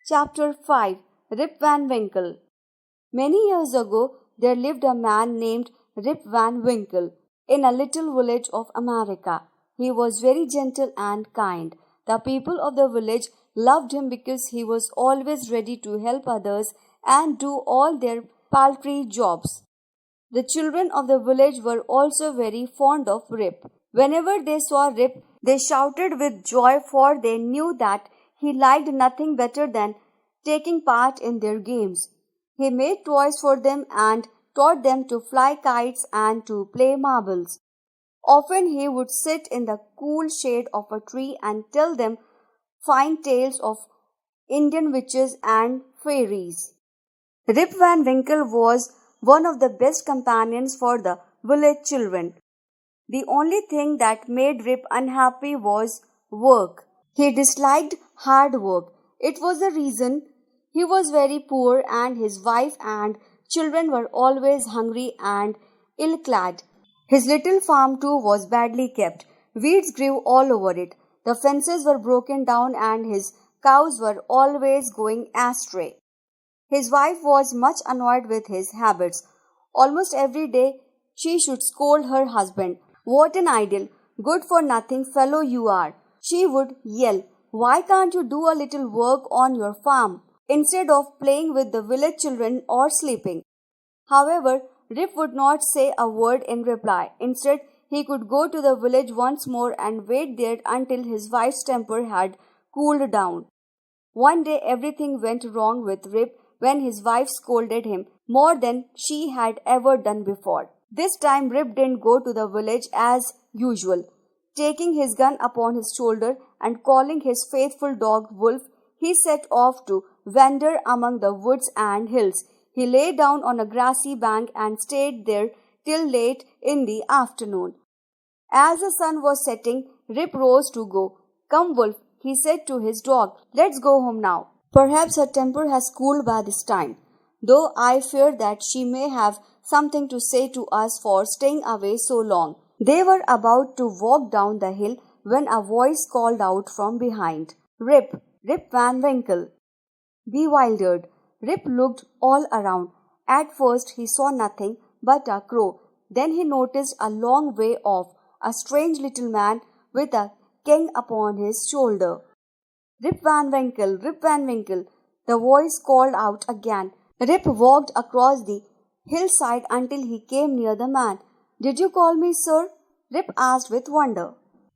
Chapter 5 Rip Van Winkle. Many years ago, there lived a man named Rip Van Winkle in a little village of America. He was very gentle and kind. The people of the village loved him because he was always ready to help others and do all their paltry jobs. The children of the village were also very fond of Rip. Whenever they saw Rip, they shouted with joy, for they knew that he liked nothing better than taking part in their games. He made toys for them and taught them to fly kites and to play marbles. Often he would sit in the cool shade of a tree and tell them fine tales of Indian witches and fairies. Rip Van Winkle was one of the best companions for the village children. The only thing that made Rip unhappy was work. He disliked hard work. It was the reason he was very poor, and his wife and children were always hungry and ill-clad. His little farm too was badly kept. Weeds grew all over it. The fences were broken down and his cows were always going astray. His wife was much annoyed with his habits. Almost every day she should scold her husband. "What an idle, good-for-nothing fellow you are," she would yell. "Why can't you do a little work on your farm instead of playing with the village children or sleeping?" However, Rip would not say a word in reply. Instead, he could go to the village once more and wait there until his wife's temper had cooled down. One day everything went wrong with Rip when his wife scolded him more than she had ever done before. This time Rip didn't go to the village as usual. Taking his gun upon his shoulder and calling his faithful dog Wolf, he set off to wander among the woods and hills. He lay down on a grassy bank and stayed there till late in the afternoon. As the sun was setting, Rip rose to go. "Come, Wolf," he said to his dog, "let's go home now. Perhaps her temper has cooled by this time, though I fear that she may have something to say to us for staying away so long." They were about to walk down the hill when a voice called out from behind, "Rip, Rip Van Winkle." Bewildered, Rip looked all around. At first he saw nothing but a crow. Then he noticed a long way off a strange little man with a king upon his shoulder. "Rip Van Winkle, Rip Van Winkle," the voice called out again. Rip walked across the hillside until he came near the man. "Did you call me, sir?" Rip asked with wonder.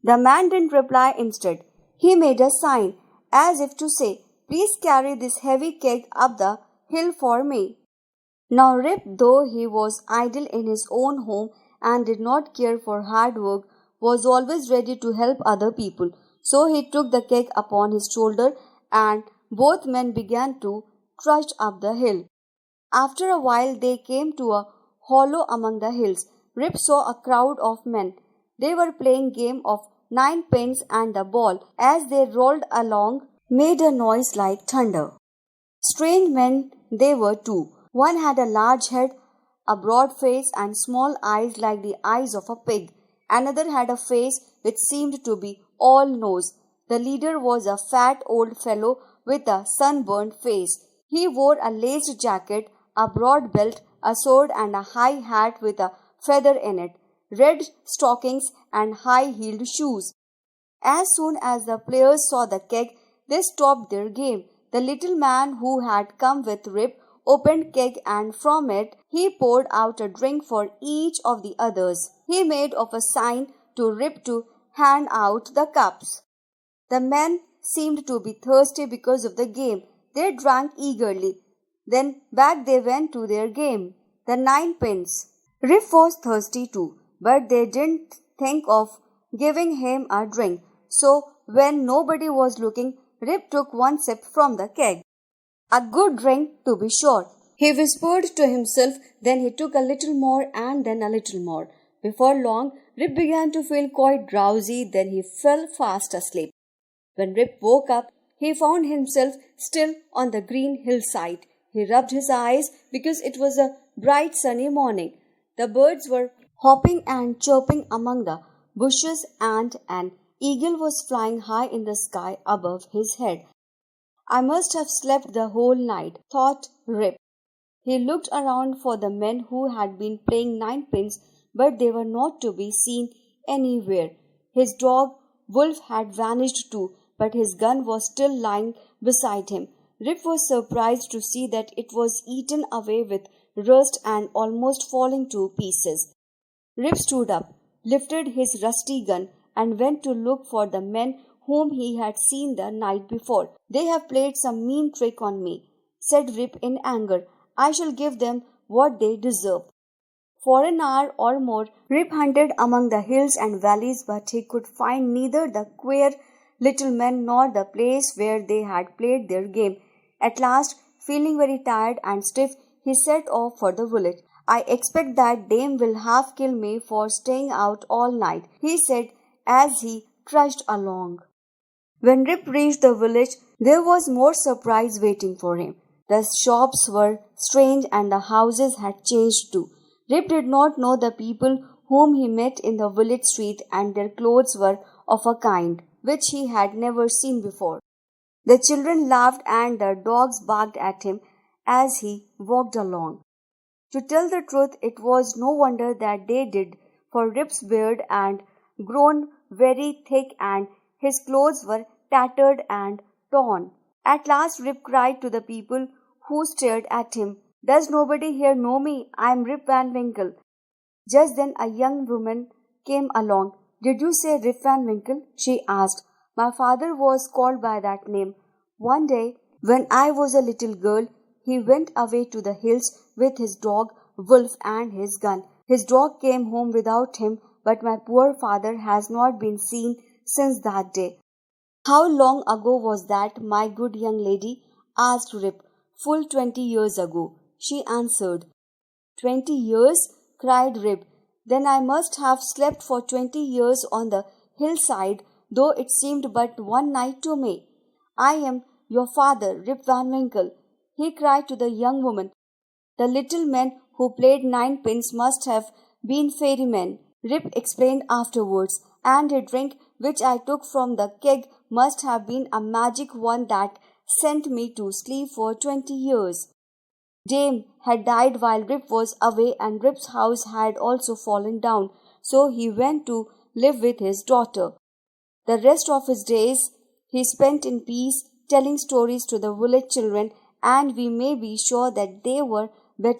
The man didn't reply. Instead, he made a sign as if to say, "Please carry this heavy keg up the hill for me." Now Rip, though he was idle in his own home and did not care for hard work, was always ready to help other people. So he took the keg upon his shoulder and both men began to trudge up the hill. After a while they came to a hollow among the hills. Rip saw a crowd of men. They were playing game of ninepins, and the ball, as they rolled along, made a noise like thunder. Strange men they were too. One had a large head, a broad face, and small eyes like the eyes of a pig. Another had a face which seemed to be all nose. The leader was a fat old fellow with a sunburned face. He wore a laced jacket, a broad belt, a sword, and a high hat with a feather in it, red stockings, and high-heeled shoes. As soon as the players saw the keg, they stopped their game. The little man who had come with Rip opened keg, and from it he poured out a drink for each of the others. He made of a sign to Rip to hand out the cups. The men seemed to be thirsty because of the game. They drank eagerly. Then back they went to their game, the ninepins. Rip was thirsty too, but they didn't think of giving him a drink. So when nobody was looking, Rip took one sip from the keg. "A good drink, to be sure," he whispered to himself. Then he took a little more and then a little more. Before long, Rip began to feel quite drowsy. Then he fell fast asleep. When Rip woke up, he found himself still on the green hillside. He rubbed his eyes because it was a bright sunny morning. The birds were hopping and chirping among the bushes, and an eagle was flying high in the sky above his head. I must have slept the whole night, thought Rip. He looked around for the men who had been playing ninepins, but they were not to be seen anywhere. His dog, Wolf, had vanished too, but his gun was still lying beside him. Rip was surprised to see that it was eaten away with rust and almost falling to pieces. Rip stood up, lifted his rusty gun, and went to look for the men whom he had seen the night before. "They have played some mean trick on me," said Rip in anger. "I shall give them what they deserve." For an hour or more, Rip hunted among the hills and valleys, but he could find neither the queer little men nor the place where they had played their game. At last, feeling very tired and stiff, he set off for the village. "I expect that dame will half kill me for staying out all night," he said as he trudged along. When Rip reached the village, there was more surprise waiting for him. The shops were strange and the houses had changed too. Rip did not know the people whom he met in the village street, and their clothes were of a kind which he had never seen before. The children laughed and the dogs barked at him as he walked along. To tell the truth, it was no wonder that they did, for Rip's beard had grown very thick and his clothes were tattered and torn. At last Rip cried to the people who stared at him, "Does nobody here know me? I am Rip Van Winkle." Just then a young woman came along. "Did you say Rip Van Winkle?" she asked. "My father was called by that name. One day, when I was a little girl, he went away to the hills with his dog Wolf and his gun. His dog came home without him, but my poor father has not been seen since that day." "How long ago was that, my good young lady?" asked Rip. "Full 20 years ago," she answered. 20 years? Cried Rip. "Then I must have slept for 20 years on the hillside, though it seemed but one night to me. I am your father, Rip Van Winkle," he cried to the young woman. "The little men who played ninepins must have been fairymen," Rip explained afterwards, "and a drink which I took from the keg must have been a magic one that sent me to sleep for 20 years. Dame had died while Rip was away, and Rip's house had also fallen down, so he went to live with his daughter. The rest of his days he spent in peace, telling stories to the village children, and we may be sure that they were